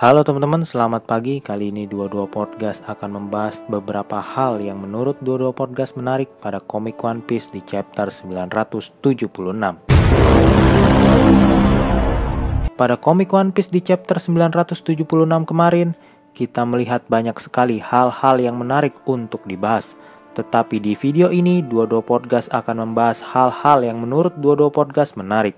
Halo teman-teman, selamat pagi. Kali ini 22 Podcast akan membahas beberapa hal yang menurut 22 Podcast menarik pada komik One Piece di chapter 976. Pada komik One Piece di chapter 976 kemarin, kita melihat banyak sekali hal-hal yang menarik untuk dibahas. Tetapi di video ini, 22 Podcast akan membahas hal-hal yang menurut 22 Podcast menarik.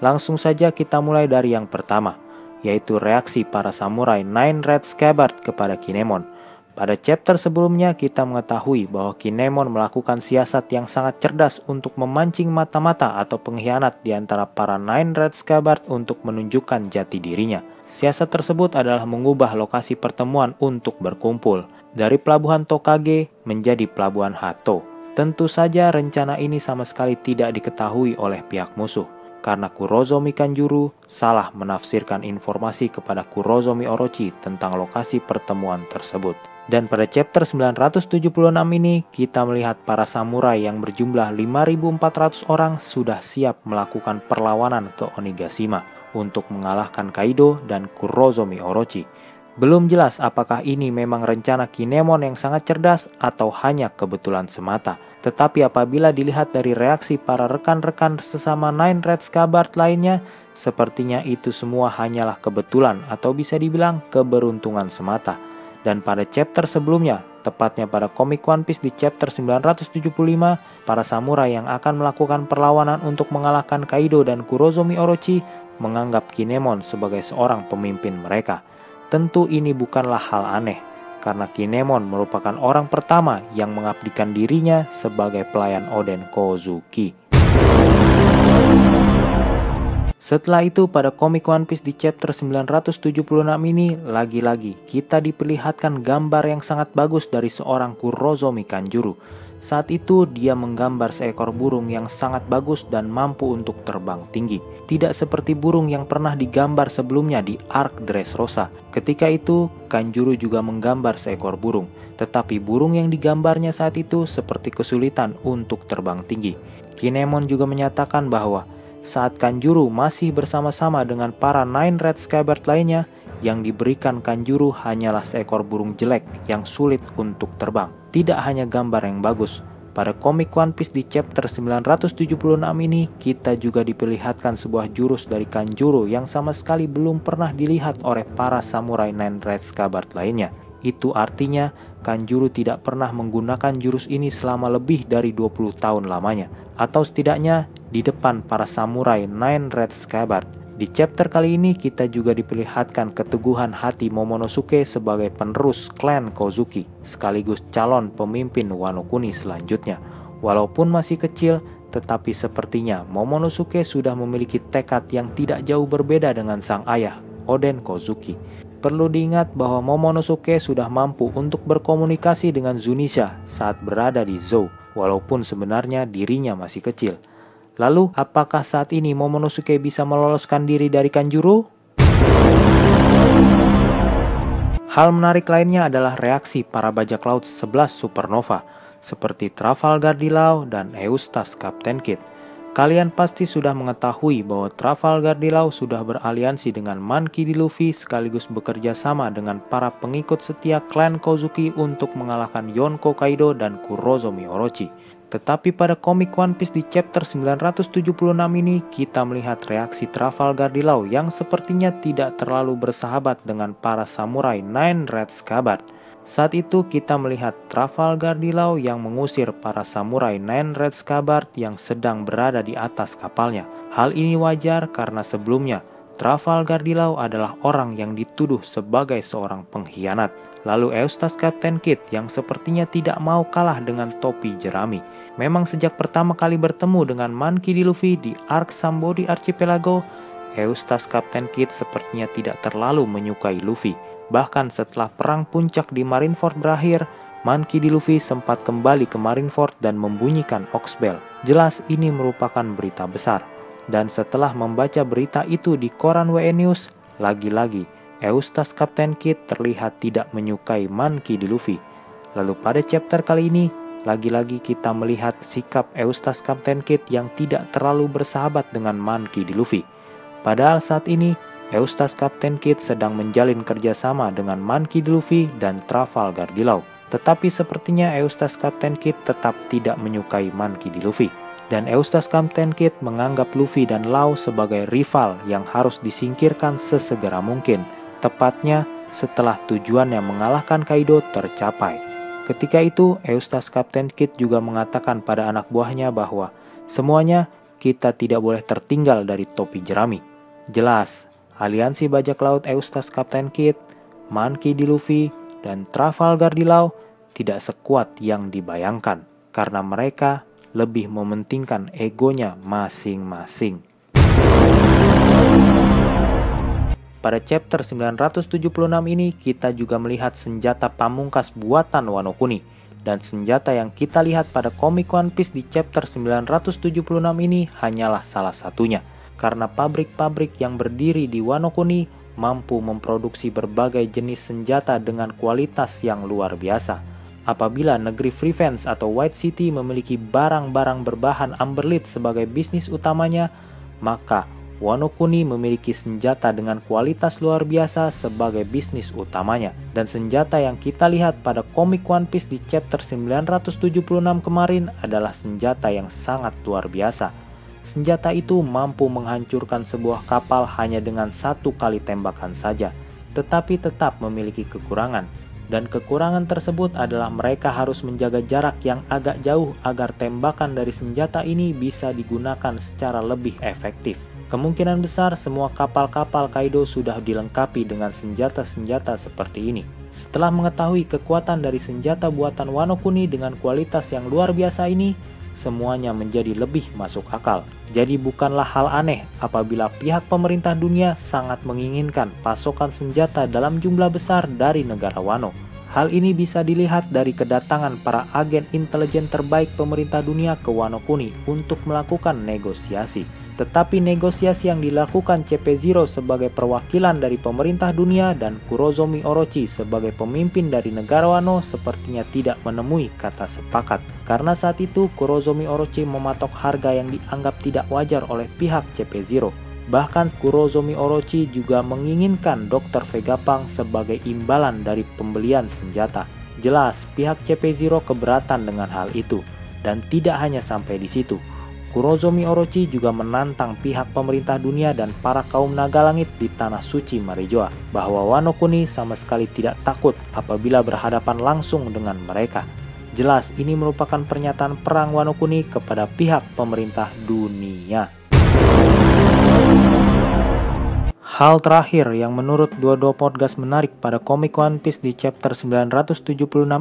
Langsung saja kita mulai dari yang pertama, yaitu reaksi para samurai Nine Red Scabbard kepada Kinemon. Pada chapter sebelumnya kita mengetahui bahwa Kinemon melakukan siasat yang sangat cerdas untuk memancing mata-mata atau pengkhianat di antara para Nine Red Scabbard untuk menunjukkan jati dirinya. Siasat tersebut adalah mengubah lokasi pertemuan untuk berkumpul dari pelabuhan Tokage menjadi pelabuhan Hato. Tentu saja rencana ini sama sekali tidak diketahui oleh pihak musuh, karena Kurozomi Kanjuro salah menafsirkan informasi kepada Kurozomi Orochi tentang lokasi pertemuan tersebut. Dan pada chapter 976 ini kita melihat para samurai yang berjumlah 5.400 orang sudah siap melakukan perlawanan ke Onigashima untuk mengalahkan Kaido dan Kurozomi Orochi. Belum jelas apakah ini memang rencana Kinemon yang sangat cerdas atau hanya kebetulan semata. Tetapi apabila dilihat dari reaksi para rekan-rekan sesama Nine Red Scabbard lainnya, sepertinya itu semua hanyalah kebetulan atau bisa dibilang keberuntungan semata. Dan pada chapter sebelumnya, tepatnya pada komik One Piece di chapter 975, para samurai yang akan melakukan perlawanan untuk mengalahkan Kaido dan Kurozomi Orochi menganggap Kinemon sebagai seorang pemimpin mereka. Tentu ini bukanlah hal aneh, karena Kinemon merupakan orang pertama yang mengabdikan dirinya sebagai pelayan Oden Kozuki. Setelah itu pada komik One Piece di chapter 976 ini, lagi-lagi kita diperlihatkan gambar yang sangat bagus dari seorang Kurozomi Kanjuro. Saat itu dia menggambar seekor burung yang sangat bagus dan mampu untuk terbang tinggi. Tidak seperti burung yang pernah digambar sebelumnya di arc Dressrosa. Ketika itu Kanjuro juga menggambar seekor burung, tetapi burung yang digambarnya saat itu seperti kesulitan untuk terbang tinggi. Kinemon juga menyatakan bahwa saat Kanjuro masih bersama-sama dengan para Nine Red Scabbard lainnya, yang diberikan Kanjuro hanyalah seekor burung jelek yang sulit untuk terbang. Tidak hanya gambar yang bagus, pada komik One Piece di chapter 976 ini kita juga diperlihatkan sebuah jurus dari Kanjuro yang sama sekali belum pernah dilihat oleh para samurai Nine Red Scabbard lainnya. Itu artinya Kanjuro tidak pernah menggunakan jurus ini selama lebih dari 20 tahun lamanya, atau setidaknya di depan para samurai Nine Red Scabbard. Di chapter kali ini kita juga diperlihatkan keteguhan hati Momonosuke sebagai penerus klan Kozuki, sekaligus calon pemimpin Wano Kuni selanjutnya. Walaupun masih kecil, tetapi sepertinya Momonosuke sudah memiliki tekad yang tidak jauh berbeda dengan sang ayah, Oden Kozuki. Perlu diingat bahwa Momonosuke sudah mampu untuk berkomunikasi dengan Zunisha saat berada di Zou, walaupun sebenarnya dirinya masih kecil. Lalu, apakah saat ini Momonosuke bisa meloloskan diri dari Kanjuro? Hal menarik lainnya adalah reaksi para bajak laut 11 supernova, seperti Trafalgar di Law dan Eustace Captain Kidd. Kalian pasti sudah mengetahui bahwa Trafalgar di Law sudah beraliansi dengan Monkey D. Luffy sekaligus bekerja sama dengan para pengikut setia klan Kozuki untuk mengalahkan Yonko Kaido dan Kurozomi Orochi. Tetapi pada komik One Piece di chapter 976 ini kita melihat reaksi Trafalgar di Law yang sepertinya tidak terlalu bersahabat dengan para samurai Nine Red Scabbard. Saat itu kita melihat Trafalgar di Law yang mengusir para samurai Nine Red Scabbard yang sedang berada di atas kapalnya. Hal ini wajar karena sebelumnya Trafalgar di Law adalah orang yang dituduh sebagai seorang pengkhianat. Lalu Eustace Captain Kidd yang sepertinya tidak mau kalah dengan topi jerami. Memang sejak pertama kali bertemu dengan Monkey D. Luffy di arc Sambodi Archipelago, Eustace Captain Kidd sepertinya tidak terlalu menyukai Luffy. Bahkan setelah perang puncak di Marineford berakhir, Monkey D. Luffy sempat kembali ke Marineford dan membunyikan Ox Bell. Jelas ini merupakan berita besar. Dan setelah membaca berita itu di koran WE News, lagi-lagi Eustace Captain Kidd terlihat tidak menyukai Monkey D. Luffy. Lalu pada chapter kali ini, lagi-lagi kita melihat sikap Eustace Captain Kidd yang tidak terlalu bersahabat dengan Monkey D. Luffy. Padahal saat ini Eustace Captain Kidd sedang menjalin kerjasama dengan Monkey D. Luffy dan Trafalgar D. Law. Tetapi sepertinya Eustace Captain Kidd tetap tidak menyukai Monkey D. Luffy. Dan Eustace Captain Kidd menganggap Luffy dan Law sebagai rival yang harus disingkirkan sesegera mungkin. Tepatnya setelah tujuannya mengalahkan Kaido tercapai. Ketika itu, Eustace Captain Kidd juga mengatakan pada anak buahnya bahwa semuanya kita tidak boleh tertinggal dari topi jerami. Jelas, aliansi bajak laut Eustace Captain Kidd, Monkey D. Luffy, dan Trafalgar D. Law tidak sekuat yang dibayangkan karena mereka lebih mementingkan egonya masing-masing. Pada chapter 976 ini kita juga melihat senjata pamungkas buatan Wano Kuni. Dan senjata yang kita lihat pada komik One Piece di chapter 976 ini hanyalah salah satunya. Karena pabrik-pabrik yang berdiri di Wano Kuni mampu memproduksi berbagai jenis senjata dengan kualitas yang luar biasa. Apabila negeri Free Fence atau White City memiliki barang-barang berbahan Amberlit sebagai bisnis utamanya, maka Wano Kuni memiliki senjata dengan kualitas luar biasa sebagai bisnis utamanya. Dan senjata yang kita lihat pada komik One Piece di chapter 976 kemarin adalah senjata yang sangat luar biasa. Senjata itu mampu menghancurkan sebuah kapal hanya dengan satu kali tembakan saja, tetapi tetap memiliki kekurangan. Dan kekurangan tersebut adalah mereka harus menjaga jarak yang agak jauh agar tembakan dari senjata ini bisa digunakan secara lebih efektif. Kemungkinan besar semua kapal-kapal Kaido sudah dilengkapi dengan senjata-senjata seperti ini. Setelah mengetahui kekuatan dari senjata buatan Wano Kuni dengan kualitas yang luar biasa ini, semuanya menjadi lebih masuk akal. Jadi bukanlah hal aneh apabila pihak pemerintah dunia sangat menginginkan pasokan senjata dalam jumlah besar dari negara Wano. Hal ini bisa dilihat dari kedatangan para agen intelijen terbaik pemerintah dunia ke Wano Kuni untuk melakukan negosiasi. Tetapi negosiasi yang dilakukan CP0 sebagai perwakilan dari pemerintah dunia dan Kurozomi Orochi sebagai pemimpin dari negara Wano sepertinya tidak menemui kata sepakat. Karena saat itu Kurozomi Orochi mematok harga yang dianggap tidak wajar oleh pihak CP0. Bahkan Kurozomi Orochi juga menginginkan Dr. Vegapunk sebagai imbalan dari pembelian senjata. Jelas pihak CP0 keberatan dengan hal itu. Dan tidak hanya sampai di situ. Kurozomi Orochi juga menantang pihak pemerintah dunia dan para kaum naga langit di tanah suci Marijoa bahwa Wano Kuni sama sekali tidak takut apabila berhadapan langsung dengan mereka. Jelas ini merupakan pernyataan perang Wano Kuni kepada pihak pemerintah dunia. Hal terakhir yang menurut Dua Podcast menarik pada komik One Piece di chapter 976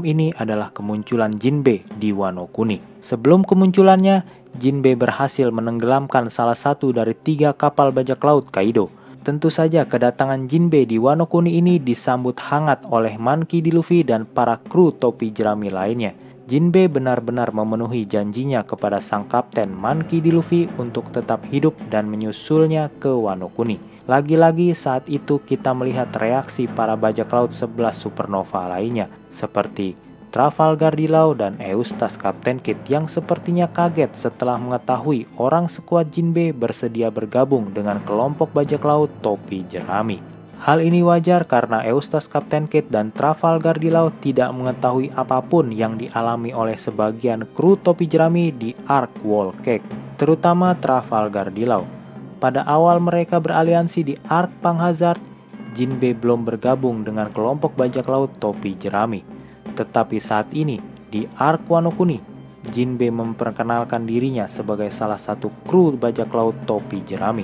ini adalah kemunculan Jinbe di Wano Kuni. Sebelum kemunculannya, Jinbe berhasil menenggelamkan salah satu dari 3 kapal bajak laut Kaido. Tentu saja kedatangan Jinbe di Wano Kuni ini disambut hangat oleh Monkey D. Luffy dan para kru topi jerami lainnya. Jinbe benar-benar memenuhi janjinya kepada sang kapten Monkey D. Luffy untuk tetap hidup dan menyusulnya ke Wano Kuni. Lagi-lagi saat itu kita melihat reaksi para bajak laut 11 supernova lainnya seperti Trafalgar D. Law dan Eustace Captain Kidd yang sepertinya kaget setelah mengetahui orang sekuat Jinbe bersedia bergabung dengan kelompok bajak laut topi jerami. Hal ini wajar karena Eustace Captain Kidd dan Trafalgar D. Law tidak mengetahui apapun yang dialami oleh sebagian kru topi jerami di Arc Wall Cake, terutama Trafalgar D. Law. Pada awal mereka beraliansi di Arc Pang Hazard, Jinbe belum bergabung dengan kelompok bajak laut topi jerami. Tetapi saat ini, di Arc Wano Kuni, Jinbe memperkenalkan dirinya sebagai salah satu kru bajak laut topi jerami.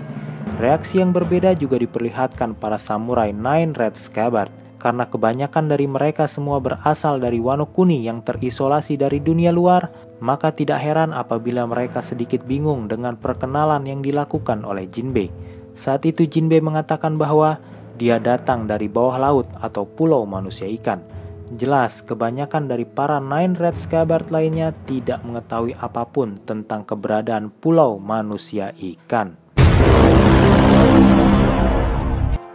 Reaksi yang berbeda juga diperlihatkan para samurai Nine Red Scabbard, karena kebanyakan dari mereka semua berasal dari Wano Kuni yang terisolasi dari dunia luar, maka tidak heran apabila mereka sedikit bingung dengan perkenalan yang dilakukan oleh Jinbe. Saat itu Jinbe mengatakan bahwa dia datang dari bawah laut atau pulau manusia ikan. Jelas, kebanyakan dari para Nine Red Scabbard lainnya tidak mengetahui apapun tentang keberadaan pulau manusia ikan.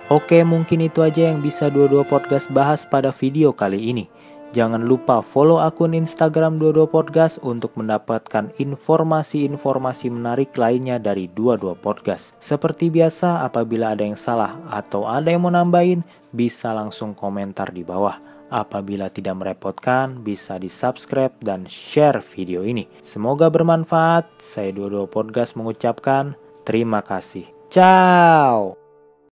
Oke, mungkin itu aja yang bisa Dua Podcast bahas pada video kali ini. Jangan lupa follow akun Instagram 22 Podcast untuk mendapatkan informasi-informasi menarik lainnya dari 22 Podcast. Seperti biasa, apabila ada yang salah atau ada yang mau nambahin, bisa langsung komentar di bawah. Apabila tidak merepotkan, bisa di-subscribe dan share video ini. Semoga bermanfaat. Saya 22 Podcast mengucapkan terima kasih. Ciao!